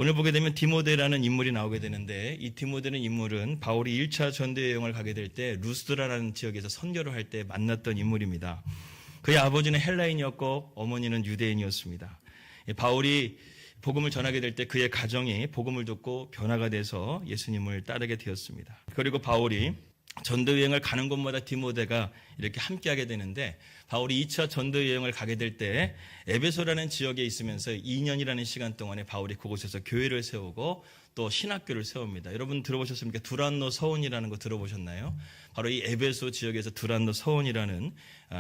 오늘 보게 되면 디모데라는 인물이 나오게 되는데, 이 디모데는 인물은 바울이 1차 전도 여행을 가게 될 때 루스드라라는 지역에서 선교를 할 때 만났던 인물입니다. 그의 아버지는 헬라인이었고 어머니는 유대인이었습니다. 바울이 복음을 전하게 될 때 그의 가정이 복음을 듣고 변화가 돼서 예수님을 따르게 되었습니다. 그리고 바울이 전도 여행을 가는 곳마다 디모데가 이렇게 함께하게 되는데, 바울이 2차 전도 여행을 가게 될 때 에베소라는 지역에 있으면서 2년이라는 시간 동안에 바울이 그곳에서 교회를 세우고 또 신학교를 세웁니다. 여러분 들어보셨습니까? 두란노 서원이라는 거 들어보셨나요? 바로 이 에베소 지역에서 두란노 서원이라는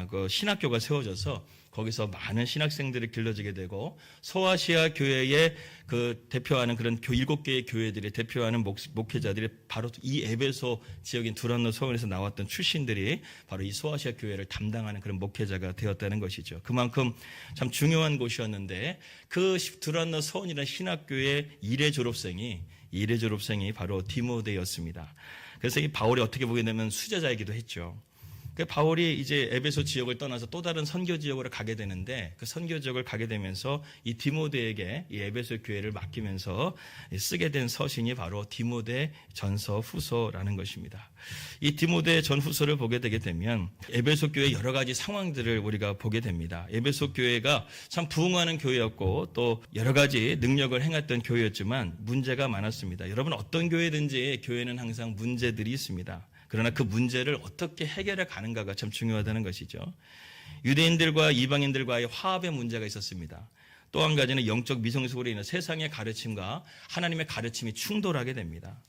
그 신학교가 세워져서 거기서 많은 신학생들이 길러지게 되고, 소아시아 교회의 그 대표하는 그런 7개의 교회들이 대표하는 목회자들이 바로 이 에베소 지역인 두란노 서원에서 나왔던 출신들이 바로 이 소아시아 교회를 담당하는 그런 목회자가 되었다는 것이죠. 그만큼 참 중요한 곳이었는데, 그 두란노 서원이라는 신학교의 1회 졸업생이 바로 디모데였습니다. 그래서 이 바울이 어떻게 보게 되면 수제자이기도 했죠. 그 바울이 이제 에베소 지역을 떠나서 또 다른 선교 지역으로 가게 되는데, 그 선교 지역을 가게 되면서 이 디모데에게 이 에베소 교회를 맡기면서 쓰게 된 서신이 바로 디모데 전서 후서라는 것입니다. 이 디모데 전 후서를 보게 되게 되면 에베소 교회 여러 가지 상황들을 우리가 보게 됩니다. 에베소 교회가 참 부흥하는 교회였고 또 여러 가지 능력을 행했던 교회였지만 문제가 많았습니다. 여러분, 어떤 교회든지 교회는 항상 문제들이 있습니다. 그러나 그 문제를 어떻게 해결해 가는가가 참 중요하다는 것이죠. 유대인들과 이방인들과의 화합의 문제가 있었습니다. 또 한 가지는 영적 미성숙으로 인한 세상의 가르침과 하나님의 가르침이 충돌하게 됩니다.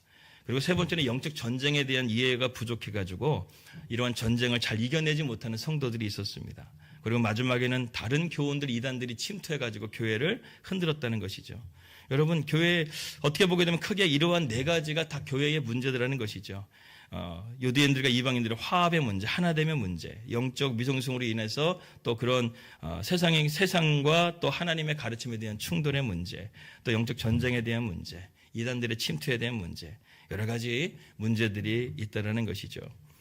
그리고 세 번째는 영적 전쟁에 대한 이해가 부족해가지고 이러한 전쟁을 잘 이겨내지 못하는 성도들이 있었습니다. 그리고 마지막에는 다른 교원들, 이단들이 침투해가지고 교회를 흔들었다는 것이죠. 여러분, 교회 어떻게 보게 되면 크게 이러한 4가지가 다 교회의 문제들라는 것이죠. 유대인들과 이방인들의 화합의 문제, 하나됨의 문제, 영적 미성숙으로 인해서 또 그런 세상과 또 하나님의 가르침에 대한 충돌의 문제, 또 영적 전쟁에 대한 문제, 이단들의 침투에 대한 문제, 여러 가지 문제들이 있다는 것이죠.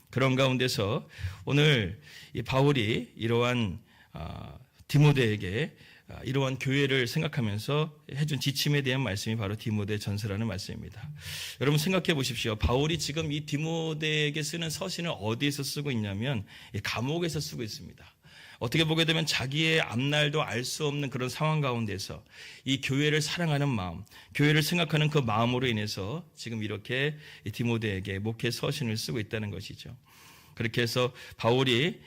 그런 가운데서 오늘 이 바울이 이러한 디모데에게 이러한 교회를 생각하면서 해준 지침에 대한 말씀이 바로 디모데 전서라는 말씀입니다. 여러분 생각해 보십시오. 바울이 지금 이 디모데에게 쓰는 서신을 어디에서 쓰고 있냐면 감옥에서 쓰고 있습니다. 어떻게 보게 되면 자기의 앞날도 알 수 없는 그런 상황 가운데서 이 교회를 사랑하는 마음, 교회를 생각하는 그 마음으로 인해서 지금 이렇게 디모데에게 목회 서신을 쓰고 있다는 것이죠. 그렇게 해서 바울이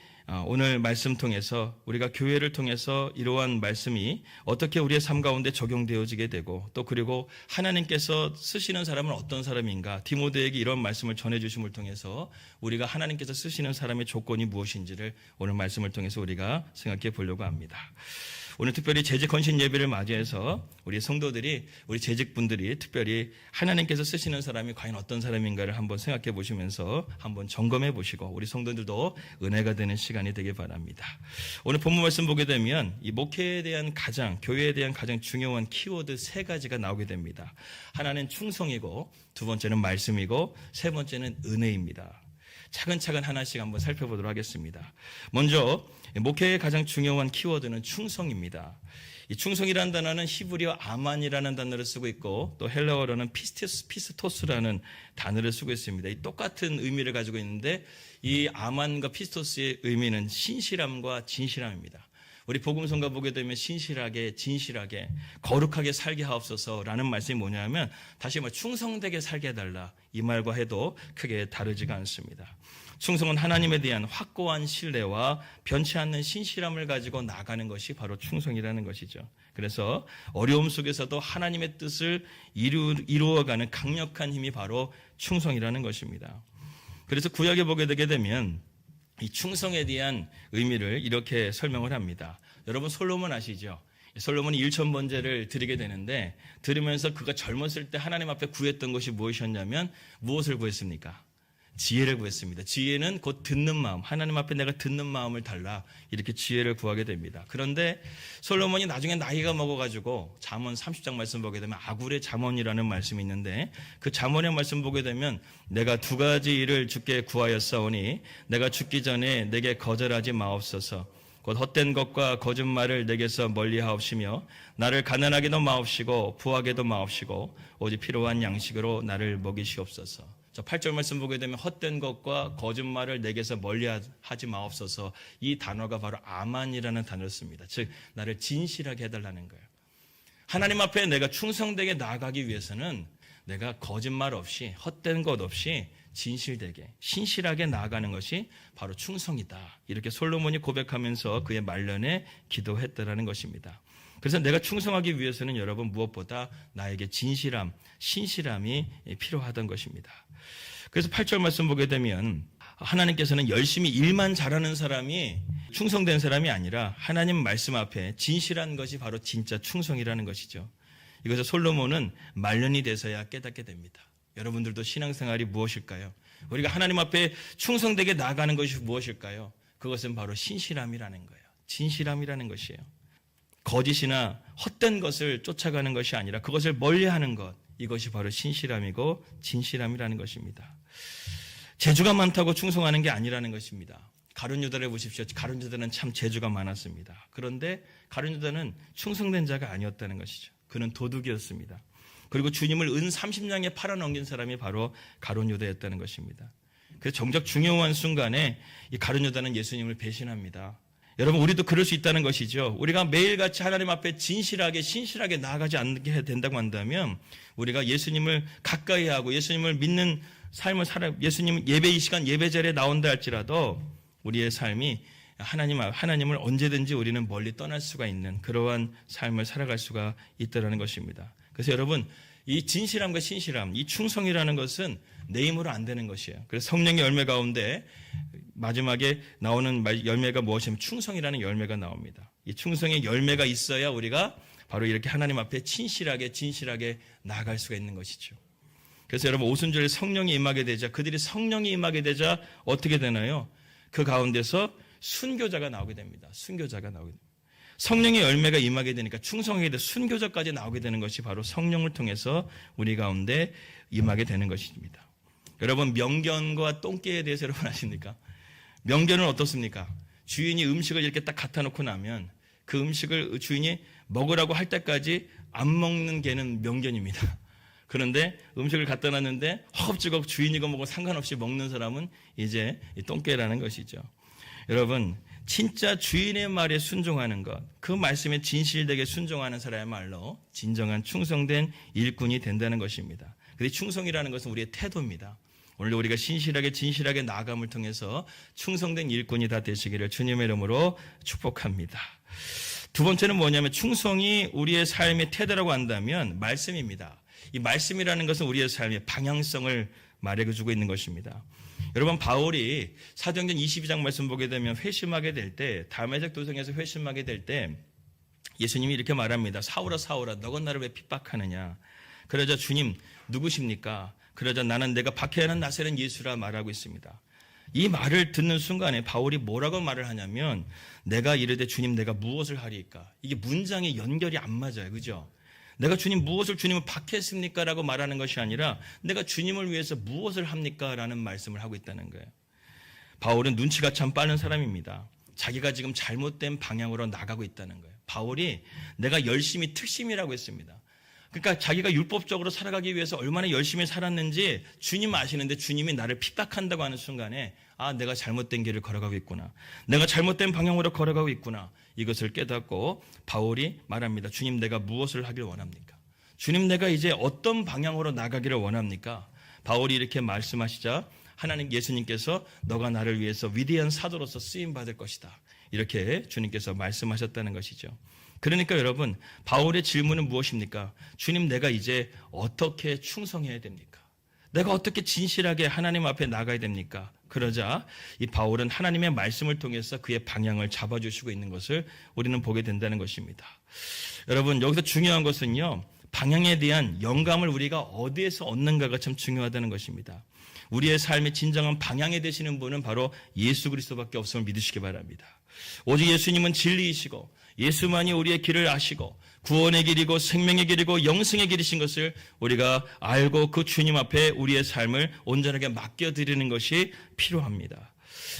오늘 말씀 통해서 우리가 교회를 통해서 이러한 말씀이 어떻게 우리의 삶 가운데 적용되어지게 되고 또 그리고 하나님께서 쓰시는 사람은 어떤 사람인가, 디모데에게 이런 말씀을 전해주심을 통해서 우리가 하나님께서 쓰시는 사람의 조건이 무엇인지를 오늘 말씀을 통해서 우리가 생각해 보려고 합니다. 오늘 특별히 재직 헌신 예배를 맞이해서 우리 성도들이, 우리 재직분들이 특별히 하나님께서 쓰시는 사람이 과연 어떤 사람인가를 한번 생각해 보시면서 한번 점검해 보시고 우리 성도들도 은혜가 되는 시간이 되길 바랍니다. 오늘 본문 말씀 보게 되면 이 목회에 대한 교회에 대한 가장 중요한 키워드 3가지가 나오게 됩니다. 하나는 충성이고, 두 번째는 말씀이고, 세 번째는 은혜입니다. 차근차근 하나씩 한번 살펴보도록 하겠습니다. 먼저 목회의 가장 중요한 키워드는 충성입니다. 이 충성이라는 단어는 히브리어 아만이라는 단어를 쓰고 있고 또 헬라어로는 피스토스라는 단어를 쓰고 있습니다. 이 똑같은 의미를 가지고 있는데 이 아만과 피스토스의 의미는 신실함과 진실함입니다. 우리 복음성가 보게 되면 신실하게, 진실하게, 거룩하게 살게 하옵소서라는 말씀이 뭐냐면 다시 말해 충성되게 살게 해달라, 이 말과 해도 크게 다르지가 않습니다. 충성은 하나님에 대한 확고한 신뢰와 변치 않는 신실함을 가지고 나가는 것이 바로 충성이라는 것이죠. 그래서 어려움 속에서도 하나님의 뜻을 이루어가는 강력한 힘이 바로 충성이라는 것입니다. 그래서 구약에 보게 되게 되면 이 충성에 대한 의미를 이렇게 설명을 합니다. 여러분 솔로몬 아시죠? 솔로몬이 1000번제를 드리게 되는데 들으면서 그가 젊었을 때 하나님 앞에 구했던 것이 무엇이었냐면 무엇을 구했습니까? 지혜를 구했습니다. 지혜는 곧 듣는 마음, 하나님 앞에 내가 듣는 마음을 달라, 이렇게 지혜를 구하게 됩니다. 그런데 솔로몬이 나중에 나이가 먹어가지고 잠언 30장 말씀 보게 되면 아굴의 잠언이라는 말씀이 있는데 그 잠언의 말씀 보게 되면 내가 2가지 일을 주께 구하였사오니 내가 죽기 전에 내게 거절하지 마옵소서. 곧 헛된 것과 거짓말을 내게서 멀리하옵시며 나를 가난하게도 마옵시고 부하게도 마옵시고 오직 필요한 양식으로 나를 먹이시옵소서. 자, 8절 말씀 보게 되면 헛된 것과 거짓말을 내게서 멀리하지 마옵소서. 이 단어가 바로 아만이라는 단어였습니다. 즉 나를 진실하게 해달라는 거예요. 하나님 앞에 내가 충성되게 나아가기 위해서는 내가 거짓말 없이 헛된 것 없이 진실되게 신실하게 나아가는 것이 바로 충성이다. 이렇게 솔로몬이 고백하면서 그의 말년에 기도했다라는 것입니다. 그래서 내가 충성하기 위해서는 여러분 무엇보다 나에게 진실함, 신실함이 필요하던 것입니다. 그래서 8절 말씀 보게 되면 하나님께서는 열심히 일만 잘하는 사람이 충성된 사람이 아니라 하나님 말씀 앞에 진실한 것이 바로 진짜 충성이라는 것이죠. 이것을 솔로몬은 말년이 돼서야 깨닫게 됩니다. 여러분들도 신앙생활이 무엇일까요? 우리가 하나님 앞에 충성되게 나아가는 것이 무엇일까요? 그것은 바로 신실함이라는 거예요. 진실함이라는 것이에요. 거짓이나 헛된 것을 쫓아가는 것이 아니라 그것을 멀리하는 것, 이것이 바로 신실함이고 진실함이라는 것입니다. 재주가 많다고 충성하는 게 아니라는 것입니다. 가룟 유다를 보십시오. 가룟 유다는 참 재주가 많았습니다. 그런데 가룟 유다는 충성된 자가 아니었다는 것이죠. 그는 도둑이었습니다. 그리고 주님을 은 30냥에 팔아넘긴 사람이 바로 가룟 유다였다는 것입니다. 그래서 정작 중요한 순간에 이 가룟 유다는 예수님을 배신합니다. 여러분, 우리도 그럴 수 있다는 것이죠. 우리가 매일같이 하나님 앞에 진실하게 신실하게 나아가지 않게 된다고 한다면 우리가 예수님을 가까이 하고 예수님을 믿는 삶을 예수님 예배 이 시간 예배 자리에 나온다 할지라도 우리의 삶이 하나님을 언제든지 우리는 멀리 떠날 수가 있는 그러한 삶을 살아갈 수가 있다는 것입니다. 그래서 여러분, 이 진실함과 신실함, 이 충성이라는 것은 내 힘으로 안 되는 것이에요. 그래서 성령의 열매 가운데 마지막에 나오는 열매가 무엇이냐면 충성이라는 열매가 나옵니다. 이 충성의 열매가 있어야 우리가 바로 이렇게 하나님 앞에 진실하게 진실하게 나아갈 수가 있는 것이죠. 그래서 여러분, 오순절에 성령이 임하게 되자, 그들이 성령이 임하게 되자 어떻게 되나요? 그 가운데서 순교자가 나오게 됩니다. 순교자가 나오게 됩니다. 성령의 열매가 임하게 되니까 충성하게 돼 순교자까지 나오게 되는 것이 바로 성령을 통해서 우리 가운데 임하게 되는 것입니다. 여러분, 명견과 똥개에 대해서 여러분 아십니까? 명견은 어떻습니까? 주인이 음식을 이렇게 딱 갖다 놓고 나면 그 음식을 주인이 먹으라고 할 때까지 안 먹는 개는 명견입니다. 그런데 음식을 갖다 놨는데 허겁지겁 주인이고 뭐고 상관없이 먹는 사람은 이제 똥개라는 것이죠. 여러분, 진짜 주인의 말에 순종하는 것, 그 말씀에 진실되게 순종하는 사람이야말로 진정한 충성된 일꾼이 된다는 것입니다. 그런데 충성이라는 것은 우리의 태도입니다. 오늘도 우리가 신실하게 진실하게 나아감을 통해서 충성된 일꾼이 다 되시기를 주님의 이름으로 축복합니다. 두 번째는 뭐냐면 충성이 우리의 삶의 태도라고 한다면 말씀입니다. 이 말씀이라는 것은 우리의 삶의 방향성을 말해주고 있는 것입니다. 여러분, 바울이 사도행전 22장 말씀 보게 되면 회심하게 될 때, 다메섹 도성에서 회심하게 될 때 예수님이 이렇게 말합니다. 사울아 사울아 너가 나를 왜 핍박하느냐. 그러자 주님 누구십니까? 그러자 나는 내가 박해하는 나사렛 예수라 말하고 있습니다. 이 말을 듣는 순간에 바울이 뭐라고 말을 하냐면 내가 이르되 주님 내가 무엇을 하리이까. 이게 문장의 연결이 안 맞아요. 그죠? 내가 주님 무엇을 주님을 박해했습니까? 라고 말하는 것이 아니라 내가 주님을 위해서 무엇을 합니까? 라는 말씀을 하고 있다는 거예요. 바울은 눈치가 참 빠른 사람입니다. 자기가 지금 잘못된 방향으로 나가고 있다는 거예요. 바울이 내가 열심히 특심이라고 했습니다. 그러니까 자기가 율법적으로 살아가기 위해서 얼마나 열심히 살았는지 주님 아시는데 주님이 나를 핍박한다고 하는 순간에 아, 내가 잘못된 길을 걸어가고 있구나. 내가 잘못된 방향으로 걸어가고 있구나. 이것을 깨닫고 바울이 말합니다. 주님 내가 무엇을 하길 원합니까? 주님 내가 이제 어떤 방향으로 나가기를 원합니까? 바울이 이렇게 말씀하시자 하나님 예수님께서 너가 나를 위해서 위대한 사도로서 쓰임받을 것이다. 이렇게 주님께서 말씀하셨다는 것이죠. 그러니까 여러분, 바울의 질문은 무엇입니까? 주님 내가 이제 어떻게 충성해야 됩니까? 내가 어떻게 진실하게 하나님 앞에 나가야 됩니까? 그러자 이 바울은 하나님의 말씀을 통해서 그의 방향을 잡아주시고 있는 것을 우리는 보게 된다는 것입니다. 여러분, 여기서 중요한 것은요, 방향에 대한 영감을 우리가 어디에서 얻는가가 참 중요하다는 것입니다. 우리의 삶의 진정한 방향이 되시는 분은 바로 예수 그리스도밖에 없음을 믿으시기 바랍니다. 오직 예수님은 진리이시고 예수만이 우리의 길을 아시고 구원의 길이고 생명의 길이고 영생의 길이신 것을 우리가 알고 그 주님 앞에 우리의 삶을 온전하게 맡겨드리는 것이 필요합니다.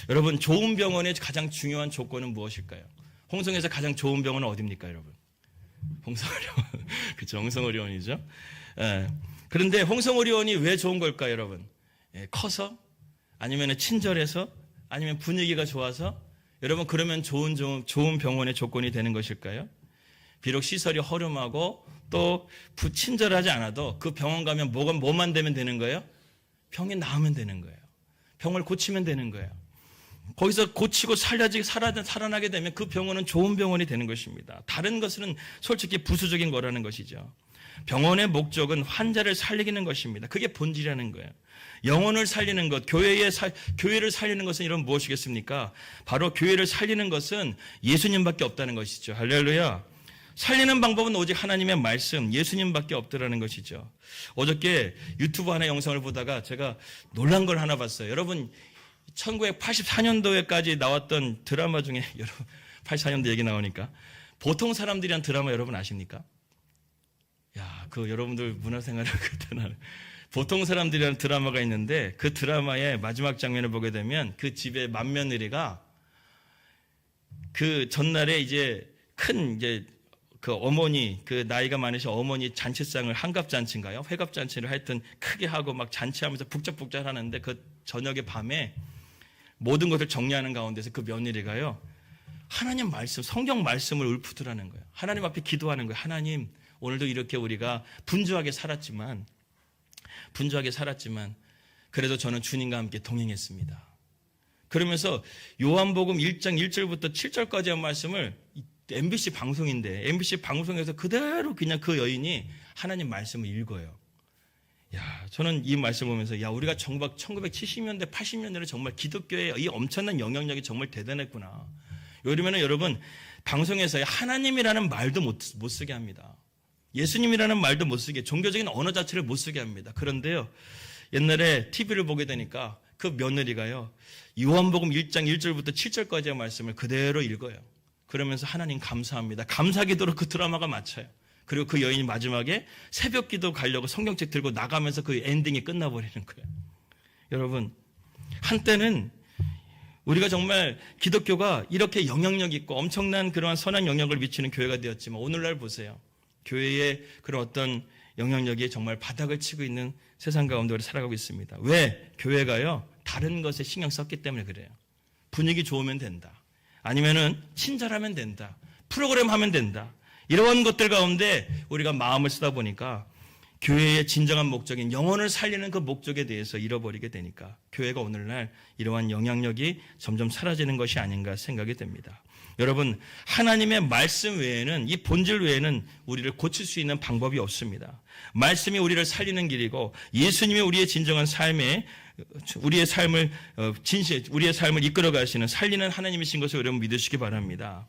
여러분, 좋은 병원의 가장 중요한 조건은 무엇일까요? 홍성에서 가장 좋은 병원은 어디입니까, 여러분? 홍성의료원. 그렇죠, 홍성의료원이죠. 예. 그런데 홍성의료원이 왜 좋은 걸까요, 여러분? 예, 커서? 아니면 친절해서? 아니면 분위기가 좋아서? 여러분, 그러면 좋은 병원의 조건이 되는 것일까요? 비록 시설이 허름하고 또 친절하지 않아도 그 병원 가면 뭐만 되면 되는 거예요? 병이 나으면 되는 거예요. 병을 고치면 되는 거예요. 거기서 고치고 살아나게 되면 그 병원은 좋은 병원이 되는 것입니다. 다른 것은 솔직히 부수적인 거라는 것이죠. 병원의 목적은 환자를 살리는 것입니다. 그게 본질이라는 거예요. 영혼을 살리는 것, 교회를 살리는 것은 이런 무엇이겠습니까? 바로 교회를 살리는 것은 예수님밖에 없다는 것이죠. 할렐루야. 살리는 방법은 오직 하나님의 말씀, 예수님밖에 없더라는 것이죠. 어저께 유튜브 하나 영상을 보다가 제가 놀란 걸 하나 봤어요. 여러분, 1984년도에까지 나왔던 드라마 중에, 여러분, 84년도 얘기 나오니까, 보통 사람들이란 드라마 여러분 아십니까? 야, 여러분들 문화생활을 그때는 보통 사람들이라는 드라마가 있는데, 그 드라마의 마지막 장면을 보게 되면 그 집의 맏며느리가 그 전날에 그 어머니, 그 나이가 많으신 어머니 잔치상을 한갑잔치인가요? 회갑잔치를 하여튼 크게 하고 막 잔치하면서 북적북적 하는데 그 저녁에 밤에 모든 것을 정리하는 가운데서 그 며느리가요, 하나님 말씀, 성경 말씀을 울프드라는 거예요. 하나님 앞에 기도하는 거예요. 하나님, 오늘도 이렇게 우리가 분주하게 살았지만 그래도 저는 주님과 함께 동행했습니다. 그러면서 요한복음 1장 1절부터 7절까지 한 말씀을 MBC 방송인데 MBC 방송에서 그대로 그냥 그 여인이 하나님 말씀을 읽어요. 야, 저는 이 말씀 보면서 우리가 1970년대 80년대에 정말 기독교의 이 엄청난 영향력이 정말 대단했구나. 이러면은 여러분, 방송에서 하나님이라는 말도 못 쓰게 합니다. 예수님이라는 말도 못 쓰게, 종교적인 언어 자체를 못 쓰게 합니다. 그런데요, 옛날에 TV를 보게 되니까 그 며느리가요, 요한복음 1장 1절부터 7절까지의 말씀을 그대로 읽어요. 그러면서 하나님 감사합니다. 감사기도로 그 드라마가 마쳐요. 그리고 그 여인이 마지막에 새벽 기도 가려고 성경책 들고 나가면서 그 엔딩이 끝나버리는 거예요. 여러분, 한때는 우리가 정말 기독교가 이렇게 영향력 있고 엄청난 그러한 선한 영향을 미치는 교회가 되었지만 오늘날 보세요. 교회의 그런 어떤 영향력이 정말 바닥을 치고 있는 세상 가운데 우리 살아가고 있습니다. 왜? 교회가요, 다른 것에 신경 썼기 때문에 그래요. 분위기 좋으면 된다. 아니면은 친절하면 된다. 프로그램 하면 된다. 이런 것들 가운데 우리가 마음을 쓰다 보니까 교회의 진정한 목적인 영혼을 살리는 그 목적에 대해서 잃어버리게 되니까 교회가 오늘날 이러한 영향력이 점점 사라지는 것이 아닌가 생각이 됩니다. 여러분, 하나님의 말씀 외에는, 이 본질 외에는 우리를 고칠 수 있는 방법이 없습니다. 말씀이 우리를 살리는 길이고 예수님이 우리의 진정한 삶에 우리의 삶을 이끌어 가시는 살리는 하나님이신 것을 여러분 믿으시기 바랍니다.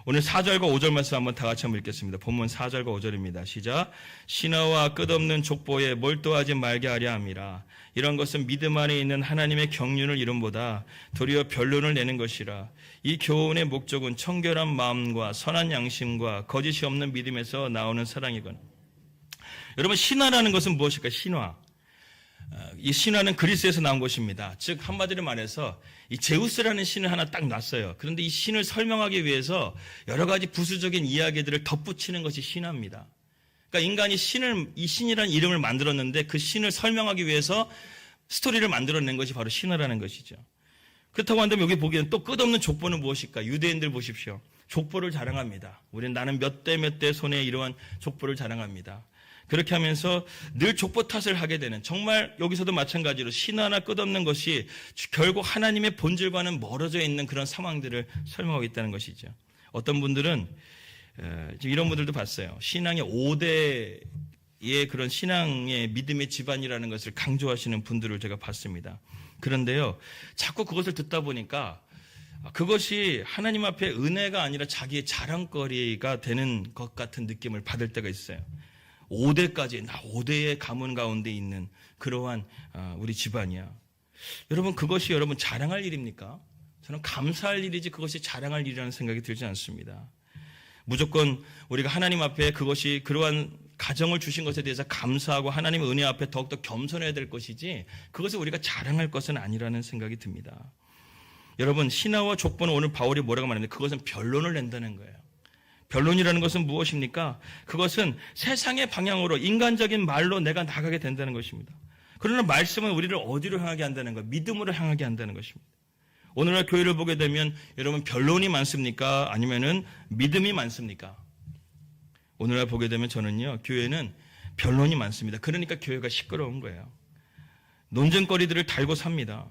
오늘 4절과 5절 말씀 한번 다 같이 한번 읽겠습니다. 본문 4절과 5절입니다. 시작. 신하와 끝없는 족보에 몰두하지 말게 하려 함이라. 이런 것은 믿음 안에 있는 하나님의 경륜을 이름보다 도리어 변론을 내는 것이라. 이 교훈의 목적은 청결한 마음과 선한 양심과 거짓이 없는 믿음에서 나오는 사랑이건. 여러분, 신화라는 것은 무엇일까? 신화. 이 신화는 그리스에서 나온 것입니다. 즉 한마디로 말해서 이 제우스라는 신을 하나 딱 놨어요. 그런데 이 신을 설명하기 위해서 여러 가지 부수적인 이야기들을 덧붙이는 것이 신화입니다. 그러니까 인간이 이 신이라는 이름을 만들었는데 그 신을 설명하기 위해서 스토리를 만들어낸 것이 바로 신화라는 것이죠. 그렇다고 한다면 여기 보기에는 또 끝없는 족보는 무엇일까? 유대인들 보십시오. 족보를 자랑합니다. 우리는 나는 몇 대 손에 이러한 족보를 자랑합니다. 그렇게 하면서 늘 족보 탓을 하게 되는, 정말 여기서도 마찬가지로 신화나 끝없는 것이 결국 하나님의 본질과는 멀어져 있는 그런 상황들을 설명하고 있다는 것이죠. 어떤 분들은 지금 이런 분들도 봤어요. 신앙의 5대의 그런 신앙의 믿음의 집안이라는 것을 강조하시는 분들을 제가 봤습니다. 그런데요, 자꾸 그것을 듣다 보니까 그것이 하나님 앞에 은혜가 아니라 자기의 자랑거리가 되는 것 같은 느낌을 받을 때가 있어요. 5대까지, 나 5대의 가문 가운데 있는 그러한 우리 집안이야. 여러분, 그것이 여러분 자랑할 일입니까? 저는 감사할 일이지 그것이 자랑할 일이라는 생각이 들지 않습니다. 무조건 우리가 하나님 앞에 그것이 그러한 가정을 주신 것에 대해서 감사하고 하나님의 은혜 앞에 더욱더 겸손해야 될 것이지 그것을 우리가 자랑할 것은 아니라는 생각이 듭니다. 여러분, 신하와 족보는 오늘 바울이 뭐라고 말하는데 그것은 변론을 낸다는 거예요. 변론이라는 것은 무엇입니까? 그것은 세상의 방향으로 인간적인 말로 내가 나가게 된다는 것입니다. 그러나 말씀은 우리를 어디로 향하게 한다는 거예요? 믿음으로 향하게 한다는 것입니다. 오늘날 교회를 보게 되면 여러분 변론이 많습니까? 아니면은 믿음이 많습니까? 오늘날 보게 되면 저는요, 교회는 변론이 많습니다. 그러니까 교회가 시끄러운 거예요. 논쟁거리들을 달고 삽니다.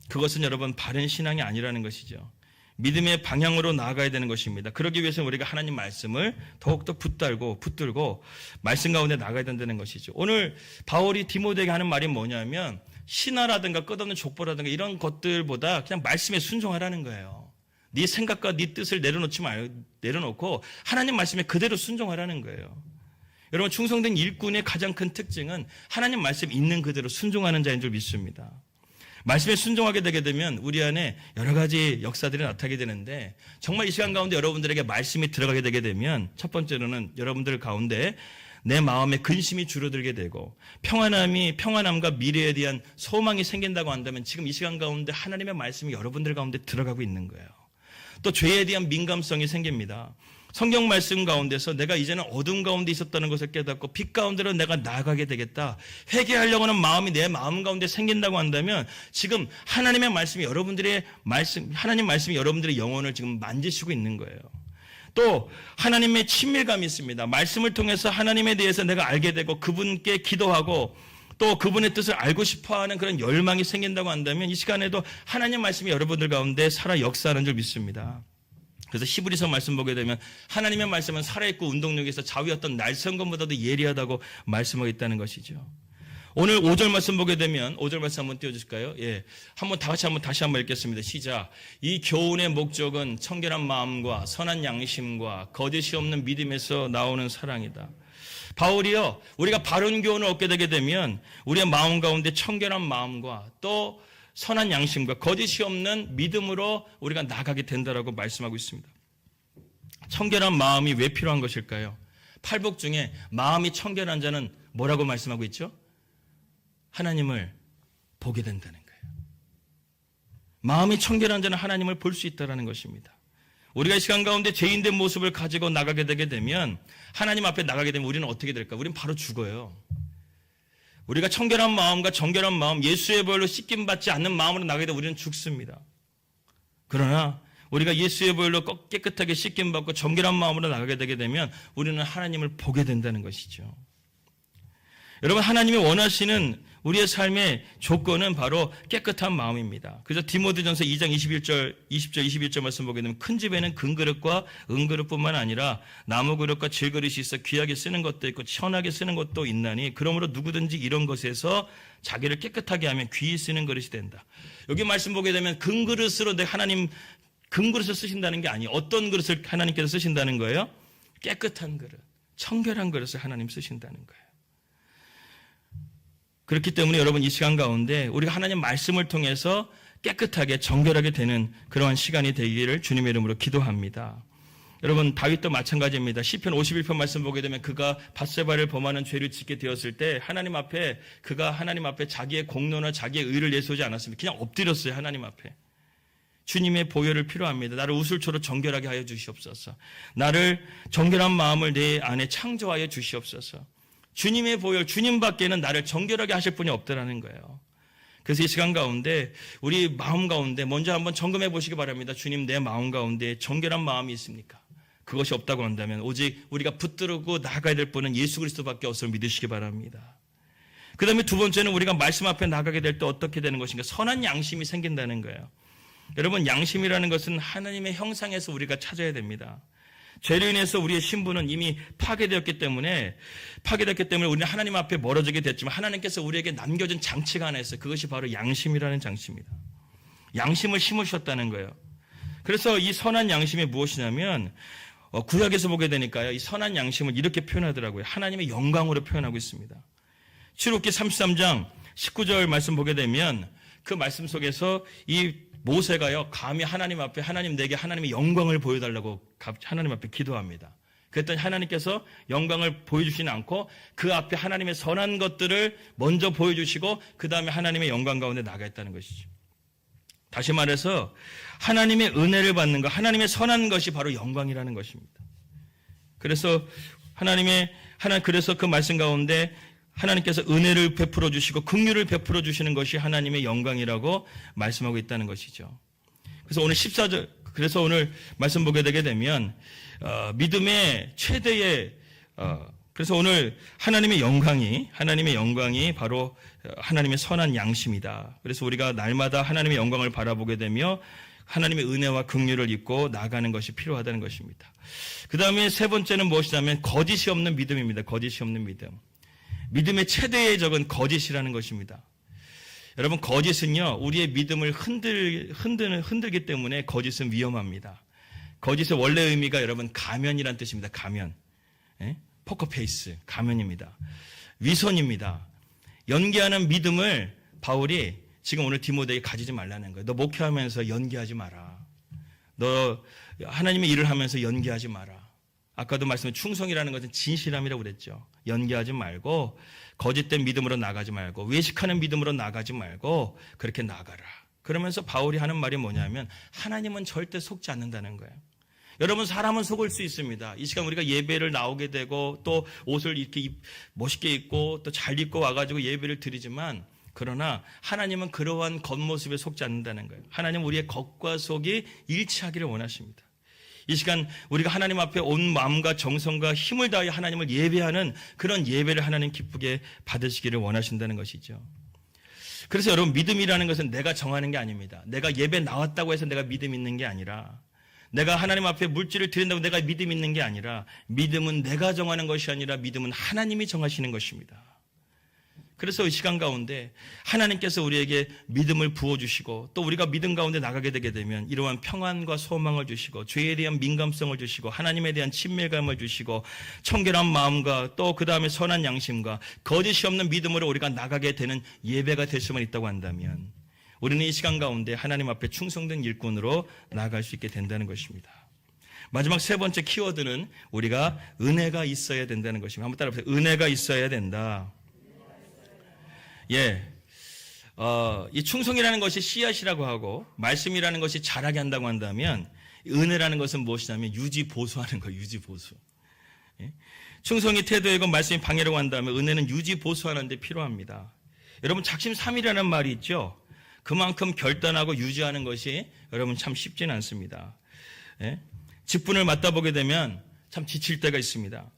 그것은 여러분 바른 신앙이 아니라는 것이죠. 믿음의 방향으로 나아가야 되는 것입니다. 그러기 위해서는 우리가 하나님 말씀을 더욱더 붙들고 말씀 가운데 나가야 된다는 것이죠. 오늘 바울이 디모데에게 하는 말이 뭐냐면 신하라든가 끝없는 족보라든가 이런 것들보다 그냥 말씀에 순종하라는 거예요. 네 생각과 네 뜻을 내려놓고 하나님 말씀에 그대로 순종하라는 거예요. 여러분, 충성된 일꾼의 가장 큰 특징은 하나님 말씀 있는 그대로 순종하는 자인 줄 믿습니다. 말씀에 순종하게 되게 되면 우리 안에 여러 가지 역사들이 나타나게 되는데, 정말 이 시간 가운데 여러분들에게 말씀이 들어가게 되게 되면 첫 번째로는 여러분들 가운데 내 마음의 근심이 줄어들게 되고 평안함과 미래에 대한 소망이 생긴다고 한다면 지금 이 시간 가운데 하나님의 말씀이 여러분들 가운데 들어가고 있는 거예요. 또 죄에 대한 민감성이 생깁니다. 성경 말씀 가운데서 내가 이제는 어둠 가운데 있었다는 것을 깨닫고 빛 가운데로 내가 나아가게 되겠다. 회개하려고 하는 마음이 내 마음 가운데 생긴다고 한다면 지금 하나님의 말씀이 하나님 말씀이 여러분들의 영혼을 지금 만지시고 있는 거예요. 또 하나님의 친밀감이 있습니다. 말씀을 통해서 하나님에 대해서 내가 알게 되고 그분께 기도하고 또 그분의 뜻을 알고 싶어하는 그런 열망이 생긴다고 한다면 이 시간에도 하나님 말씀이 여러분들 가운데 살아 역사하는 줄 믿습니다. 그래서 히브리서 말씀 보게 되면 하나님의 말씀은 살아있고 운동력이 있어 좌위 어떤 날성검보다도 예리하다고 말씀하고 있다는 것이죠. 오늘 5절 말씀 보게 되면 5절 말씀 한번 띄워주실까요? 예, 다시 한번 읽겠습니다. 시작. 이 교훈의 목적은 청결한 마음과 선한 양심과 거짓이 없는 믿음에서 나오는 사랑이다. 바울이요, 우리가 바른 교훈을 얻게 되게 되면 우리의 마음 가운데 청결한 마음과 또 선한 양심과 거짓이 없는 믿음으로 우리가 나가게 된다라고 말씀하고 있습니다. 청결한 마음이 왜 필요한 것일까요? 팔복 중에 마음이 청결한 자는 뭐라고 말씀하고 있죠? 하나님을 보게 된다는 거예요. 마음이 청결한 자는 하나님을 볼 수 있다는 것입니다. 우리가 이 시간 가운데 죄인된 모습을 가지고 나가게 되게 되면 하나님 앞에 나가게 되면 우리는 어떻게 될까? 우리는 바로 죽어요. 우리가 청결한 마음과 정결한 마음, 예수의 보혈로 씻김받지 않는 마음으로 나가게 되면 우리는 죽습니다. 그러나 우리가 예수의 보혈로 깨끗하게 씻김받고 정결한 마음으로 나가게 되게 되면 우리는 하나님을 보게 된다는 것이죠. 여러분, 하나님이 원하시는 우리의 삶의 조건은 바로 깨끗한 마음입니다. 그래서 디모데전서 2장 20절 21절 말씀 보게 되면 큰 집에는 금그릇과 은그릇뿐만 아니라 나무그릇과 질그릇이 있어 귀하게 쓰는 것도 있고 천하게 쓰는 것도 있나니 그러므로 누구든지 이런 것에서 자기를 깨끗하게 하면 귀히 쓰는 그릇이 된다. 여기 말씀 보게 되면 금그릇으로 금그릇을 쓰신다는 게 아니에요. 어떤 그릇을 하나님께서 쓰신다는 거예요? 깨끗한 그릇, 청결한 그릇을 하나님 쓰신다는 거예요. 그렇기 때문에 여러분, 이 시간 가운데 우리가 하나님 말씀을 통해서 깨끗하게 정결하게 되는 그러한 시간이 되기를 주님의 이름으로 기도합니다. 여러분, 다윗도 마찬가지입니다. 시편 51편 말씀 보게 되면 그가 밧세바를 범하는 죄를 짓게 되었을 때 그가 하나님 앞에 자기의 공로나 자기의 의를 내세우지 않았습니다. 그냥 엎드렸어요. 하나님 앞에. 주님의 보혈을 필요합니다. 나를 우슬초로 정결하게 하여 주시옵소서. 나를 정결한 마음을 내 안에 창조하여 주시옵소서. 주님의 보혈, 주님밖에는 나를 정결하게 하실 분이 없다라는 거예요. 그래서 이 시간 가운데 우리 마음 가운데 먼저 한번 점검해 보시기 바랍니다. 주님, 내 마음 가운데 정결한 마음이 있습니까? 그것이 없다고 한다면 오직 우리가 붙들고 나가야 될 분은 예수 그리스도밖에 없음을 믿으시기 바랍니다. 그 다음에 두 번째는 우리가 말씀 앞에 나가게 될 때 어떻게 되는 것인가? 선한 양심이 생긴다는 거예요. 여러분, 양심이라는 것은 하나님의 형상에서 우리가 찾아야 됩니다. 죄로 인해서 우리의 신분은 이미 파괴되었기 때문에 우리는 하나님 앞에 멀어지게 됐지만 하나님께서 우리에게 남겨준 장치가 하나 있어요. 그것이 바로 양심이라는 장치입니다. 양심을 심으셨다는 거예요. 그래서 이 선한 양심이 무엇이냐면 구약에서 보게 되니까요, 이 선한 양심을 이렇게 표현하더라고요. 하나님의 영광으로 표현하고 있습니다. 출애굽기 33장 19절 말씀 보게 되면 그 말씀 속에서 이 모세가요, 감히 하나님 앞에 내게 하나님의 영광을 보여달라고 하나님 앞에 기도합니다. 그랬더니 하나님께서 영광을 보여주시지 않고 그 앞에 하나님의 선한 것들을 먼저 보여주시고 그 다음에 하나님의 영광 가운데 나가 있다는 것이죠. 다시 말해서 하나님의 은혜를 받는 것, 하나님의 선한 것이 바로 영광이라는 것입니다. 그래서 그래서 그 말씀 가운데 하나님께서 은혜를 베풀어 주시고 긍휼을 베풀어 주시는 것이 하나님의 영광이라고 말씀하고 있다는 것이죠. 그래서 오늘 14절, 그래서 오늘 말씀 보게 되게 되면 믿음의 최대의 그래서 오늘 하나님의 영광이 바로 하나님의 선한 양심이다. 그래서 우리가 날마다 하나님의 영광을 바라보게 되며 하나님의 은혜와 긍휼을 입고 나아가는 것이 필요하다는 것입니다. 그 다음에 세 번째는 무엇이냐면 거짓이 없는 믿음입니다. 거짓이 없는 믿음. 믿음의 최대의 적은 거짓이라는 것입니다. 여러분, 거짓은요, 우리의 믿음을 흔들기 때문에 거짓은 위험합니다. 거짓의 원래 의미가 여러분 가면이란 뜻입니다. 가면. 포커페이스, 가면입니다. 위선입니다. 연기하는 믿음을 바울이 지금 오늘 디모데에게 가지지 말라는 거예요. 너 목회하면서 연기하지 마라. 너 하나님의 일을 하면서 연기하지 마라. 아까도 말씀드린 충성이라는 것은 진실함이라고 그랬죠. 연기하지 말고 거짓된 믿음으로 나가지 말고 외식하는 믿음으로 나가지 말고 그렇게 나가라. 그러면서 바울이 하는 말이 뭐냐면 하나님은 절대 속지 않는다는 거예요. 여러분, 사람은 속을 수 있습니다. 이 시간 우리가 예배를 나오게 되고 또 옷을 이렇게 멋있게 입고 또 잘 입고 와가지고 예배를 드리지만 그러나 하나님은 그러한 겉모습에 속지 않는다는 거예요. 하나님은 우리의 겉과 속이 일치하기를 원하십니다. 이 시간 우리가 하나님 앞에 온 마음과 정성과 힘을 다해 하나님을 예배하는 그런 예배를 하나님 기쁘게 받으시기를 원하신다는 것이죠. 그래서 여러분, 믿음이라는 것은 내가 정하는 게 아닙니다. 내가 예배 나왔다고 해서 내가 믿음 있는 게 아니라 내가 하나님 앞에 물질을 드린다고 내가 믿음 있는 게 아니라 믿음은 내가 정하는 것이 아니라 믿음은 하나님이 정하시는 것입니다. 그래서 이 시간 가운데 하나님께서 우리에게 믿음을 부어주시고 또 우리가 믿음 가운데 나가게 되게 되면 이러한 평안과 소망을 주시고 죄에 대한 민감성을 주시고 하나님에 대한 친밀감을 주시고 청결한 마음과 또 그 다음에 선한 양심과 거짓이 없는 믿음으로 우리가 나가게 되는 예배가 될 수만 있다고 한다면 우리는 이 시간 가운데 하나님 앞에 충성된 일꾼으로 나아갈 수 있게 된다는 것입니다. 마지막 세 번째 키워드는 우리가 은혜가 있어야 된다는 것입니다. 한번 따라해보세요. 은혜가 있어야 된다. 이 충성이라는 것이 씨앗이라고 하고 말씀이라는 것이 자라게 한다고 한다면 은혜라는 것은 무엇이냐면 유지보수하는 거예요. 유지보수. 충성이 태도이고 말씀이 방해라고 한다면 은혜는 유지보수하는 데 필요합니다. 여러분, 작심삼일이라는 말이 있죠. 그만큼 결단하고 유지하는 것이 여러분 참 쉽지는 않습니다. 직분을 맡다 보게 되면 참 지칠 때가 있습니다.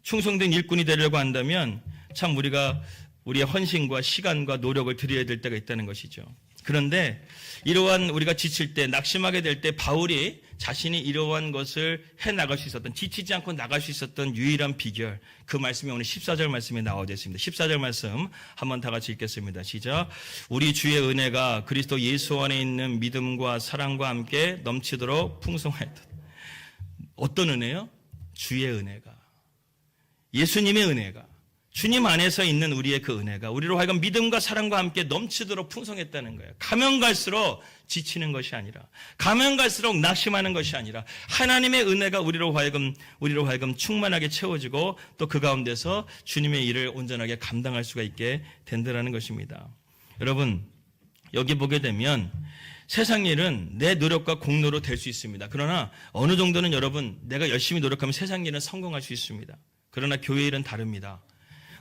충성된 일꾼이 되려고 한다면 참 우리의 헌신과 시간과 노력을 들여야 될 때가 있다는 것이죠. 그런데 이러한 우리가 지칠 때, 낙심하게 될 때 바울이 자신이 이러한 것을 해나갈 수 있었던, 지치지 않고 나갈 수 있었던 유일한 비결, 그 말씀이 오늘 14절 말씀에 나와 있습니다. 14절 말씀 한번 다 같이 읽겠습니다. 시작. 우리 주의 은혜가 그리스도 예수 안에 있는 믿음과 사랑과 함께 넘치도록 풍성하였다. 어떤 은혜요? 주의 은혜가, 예수님의 은혜가, 주님 안에서 있는 우리의 그 은혜가 우리로 하여금 믿음과 사랑과 함께 넘치도록 풍성했다는 거예요. 가면 갈수록 지치는 것이 아니라, 가면 갈수록 낙심하는 것이 아니라 하나님의 은혜가 우리로 하여금 충만하게 채워지고 또 그 가운데서 주님의 일을 온전하게 감당할 수가 있게 된다는 것입니다. 여러분, 여기 보게 되면 세상 일은 내 노력과 공로로 될 수 있습니다. 그러나 어느 정도는 여러분, 내가 열심히 노력하면 세상 일은 성공할 수 있습니다. 그러나 교회 일은 다릅니다.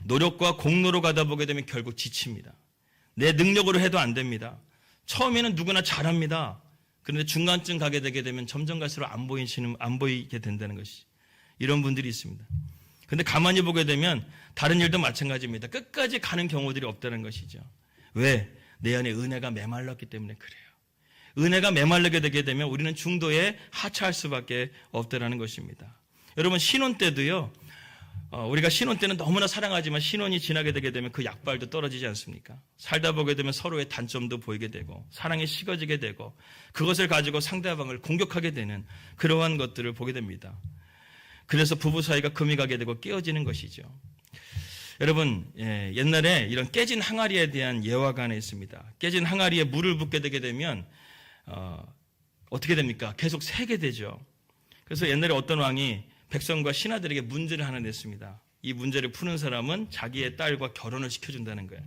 노력과 공로로 가다 보게 되면 결국 지칩니다. 내 능력으로 해도 안 됩니다. 처음에는 누구나 잘합니다. 그런데 중간쯤 가게 되게 되면 점점 갈수록 안 보이게 된다는 것이, 이런 분들이 있습니다. 그런데 가만히 보게 되면 다른 일도 마찬가지입니다. 끝까지 가는 경우들이 없다는 것이죠. 왜? 내 안에 은혜가 메말랐기 때문에 그래요. 은혜가 메말르게 되게 되면 우리는 중도에 하차할 수밖에 없다는 것입니다. 여러분, 신혼 때도요, 우리가 신혼 때는 너무나 사랑하지만 신혼이 지나게 되게 되면 그 약발도 떨어지지 않습니까? 살다 보게 되면 서로의 단점도 보이게 되고 사랑이 식어지게 되고 그것을 가지고 상대방을 공격하게 되는 그러한 것들을 보게 됩니다. 그래서 부부 사이가 금이 가게 되고 깨어지는 것이죠. 여러분, 옛날에 이런 깨진 항아리에 대한 예화가 하나 있습니다. 깨진 항아리에 물을 붓게 되게 되면 어떻게 됩니까? 계속 새게 되죠. 그래서 옛날에 어떤 왕이 백성과 신하들에게 문제를 하나 냈습니다. 이 문제를 푸는 사람은 자기의 딸과 결혼을 시켜준다는 거예요.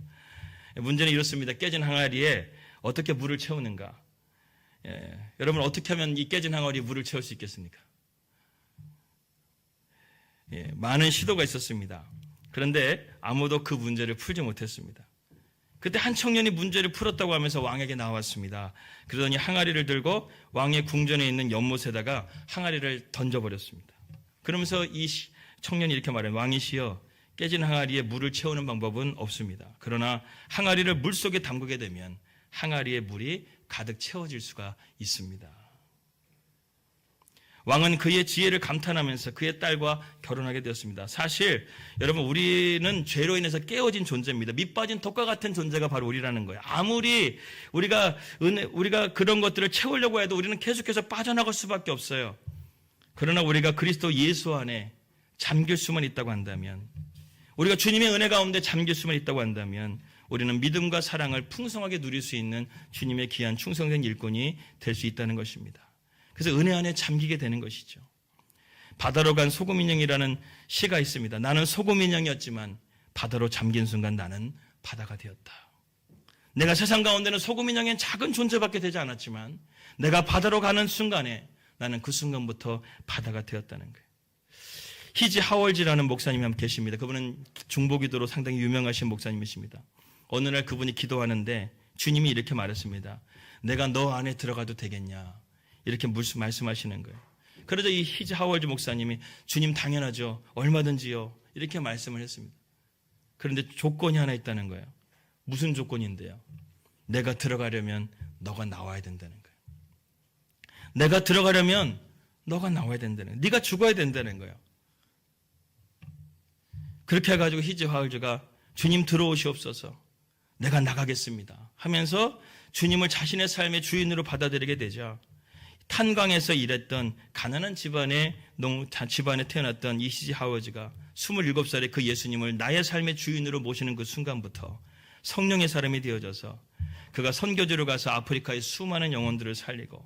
문제는 이렇습니다. 깨진 항아리에 어떻게 물을 채우는가? 여러분 어떻게 하면 이 깨진 항아리에 물을 채울 수 있겠습니까? 많은 시도가 있었습니다. 그런데 아무도 그 문제를 풀지 못했습니다. 그때 한 청년이 문제를 풀었다고 하면서 왕에게 나왔습니다. 그러더니 항아리를 들고 왕의 궁전에 있는 연못에다가 항아리를 던져버렸습니다. 그러면서 이 청년이 이렇게 말해요. 왕이시여, 깨진 항아리에 물을 채우는 방법은 없습니다. 그러나 항아리를 물속에 담그게 되면 항아리에 물이 가득 채워질 수가 있습니다. 왕은 그의 지혜를 감탄하면서 그의 딸과 결혼하게 되었습니다. 사실 여러분, 우리는 죄로 인해서 깨어진 존재입니다. 밑 빠진 덕과 같은 존재가 바로 우리라는 거예요. 아무리 우리가 그런 것들을 채우려고 해도 우리는 계속해서 빠져나갈 수밖에 없어요. 그러나 우리가 그리스도 예수 안에 잠길 수만 있다고 한다면, 우리가 주님의 은혜 가운데 잠길 수만 있다고 한다면 우리는 믿음과 사랑을 풍성하게 누릴 수 있는 주님의 귀한 충성된 일꾼이 될 수 있다는 것입니다. 그래서 은혜 안에 잠기게 되는 것이죠. 바다로 간 소금 인형이라는 시가 있습니다. 나는 소금 인형이었지만 바다로 잠긴 순간 나는 바다가 되었다. 내가 세상 가운데는 소금 인형엔 작은 존재밖에 되지 않았지만 내가 바다로 가는 순간에 나는 그 순간부터 바다가 되었다는 거예요. 히지 하월즈라는 목사님이 한 분 계십니다. 그분은 중보기도로 상당히 유명하신 목사님이십니다. 어느 날 그분이 기도하는데 주님이 이렇게 말했습니다. 내가 너 안에 들어가도 되겠냐? 이렇게 말씀하시는 거예요. 그러자 이 히지 하월즈 목사님이 주님 당연하죠. 얼마든지요. 이렇게 말씀을 했습니다. 그런데 조건이 하나 있다는 거예요. 무슨 조건인데요? 내가 들어가려면 너가 나와야 된다는 거예요. 내가 들어가려면 너가 나와야 된다는 거예요. 네가 죽어야 된다는 거예요. 그렇게 해가지고 히지 하월즈가 주님 들어오시옵소서, 내가 나가겠습니다 하면서 주님을 자신의 삶의 주인으로 받아들이게 되죠. 탄광에서 일했던 가난한 집안에 태어났던 이 히지 하월즈가 27살에 그 예수님을 나의 삶의 주인으로 모시는 그 순간부터 성령의 사람이 되어져서 그가 선교지로 가서 아프리카의 수많은 영혼들을 살리고,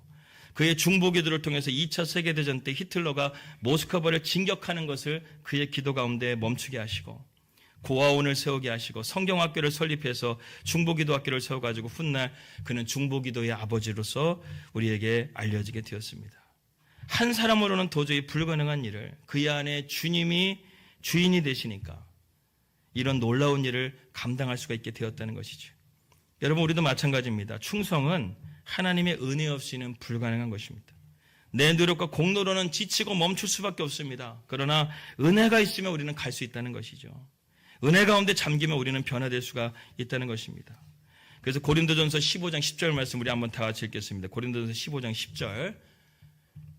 그의 중보기도를 통해서 2차 세계대전 때 히틀러가 모스크바를 진격하는 것을 그의 기도 가운데 멈추게 하시고, 고아원을 세우게 하시고, 성경학교를 설립해서 중보기도학교를 세워가지고 훗날 그는 중보기도의 아버지로서 우리에게 알려지게 되었습니다. 한 사람으로는 도저히 불가능한 일을 그의 안에 주님이 주인이 되시니까 이런 놀라운 일을 감당할 수가 있게 되었다는 것이죠. 여러분, 우리도 마찬가지입니다. 충성은 하나님의 은혜 없이는 불가능한 것입니다. 내 노력과 공로로는 지치고 멈출 수밖에 없습니다. 그러나 은혜가 있으면 우리는 갈 수 있다는 것이죠. 은혜 가운데 잠기면 우리는 변화될 수가 있다는 것입니다. 그래서 고린도전서 15장 10절 말씀 우리 한번 다 같이 읽겠습니다. 고린도전서 15장 10절.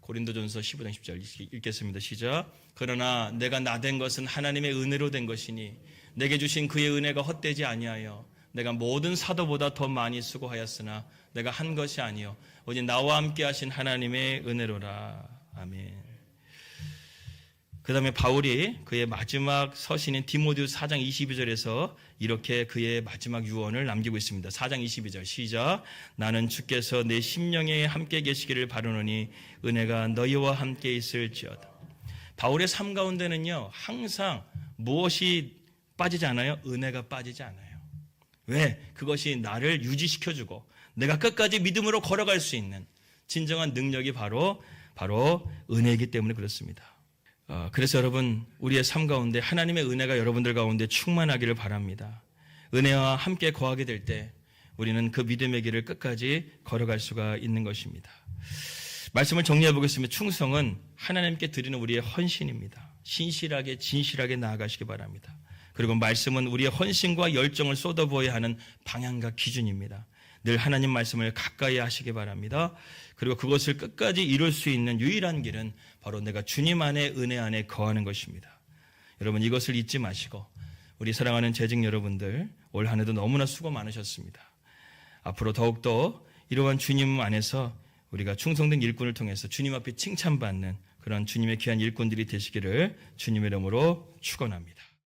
고린도전서 15장 10절 읽겠습니다. 시작. 그러나 내가 나된 것은 하나님의 은혜로 된 것이니 내게 주신 그의 은혜가 헛되지 아니하여 내가 모든 사도보다 더 많이 수고하였으나 내가 한 것이 아니요 오직 나와 함께 하신 하나님의 은혜로라. 아멘. 그 다음에 바울이 그의 마지막 서신인 디모데후서 4장 22절에서 이렇게 그의 마지막 유언을 남기고 있습니다. 4장 22절 시작. 나는 주께서 내 심령에 함께 계시기를 바라노니 은혜가 너희와 함께 있을지어다. 바울의 삶 가운데는요, 항상 무엇이 빠지지 않아요? 은혜가 빠지지 않아요. 왜? 그것이 나를 유지시켜주고 내가 끝까지 믿음으로 걸어갈 수 있는 진정한 능력이 바로 은혜이기 때문에 그렇습니다. 그래서 여러분, 우리의 삶 가운데 하나님의 은혜가 여러분들 가운데 충만하기를 바랍니다. 은혜와 함께 거하게 될 때 우리는 그 믿음의 길을 끝까지 걸어갈 수가 있는 것입니다. 말씀을 정리해 보겠습니다. 충성은 하나님께 드리는 우리의 헌신입니다. 신실하게 진실하게 나아가시기 바랍니다. 그리고 말씀은 우리의 헌신과 열정을 쏟아부어야 하는 방향과 기준입니다. 늘 하나님 말씀을 가까이 하시기 바랍니다. 그리고 그것을 끝까지 이룰 수 있는 유일한 길은 바로 내가 주님 안에 은혜 안에 거하는 것입니다. 여러분, 이것을 잊지 마시고 우리 사랑하는 재직 여러분들, 올 한 해도 너무나 수고 많으셨습니다. 앞으로 더욱더 이러한 주님 안에서 우리가 충성된 일꾼을 통해서 주님 앞에 칭찬받는 그런 주님의 귀한 일꾼들이 되시기를 주님의 이름으로 축원합니다.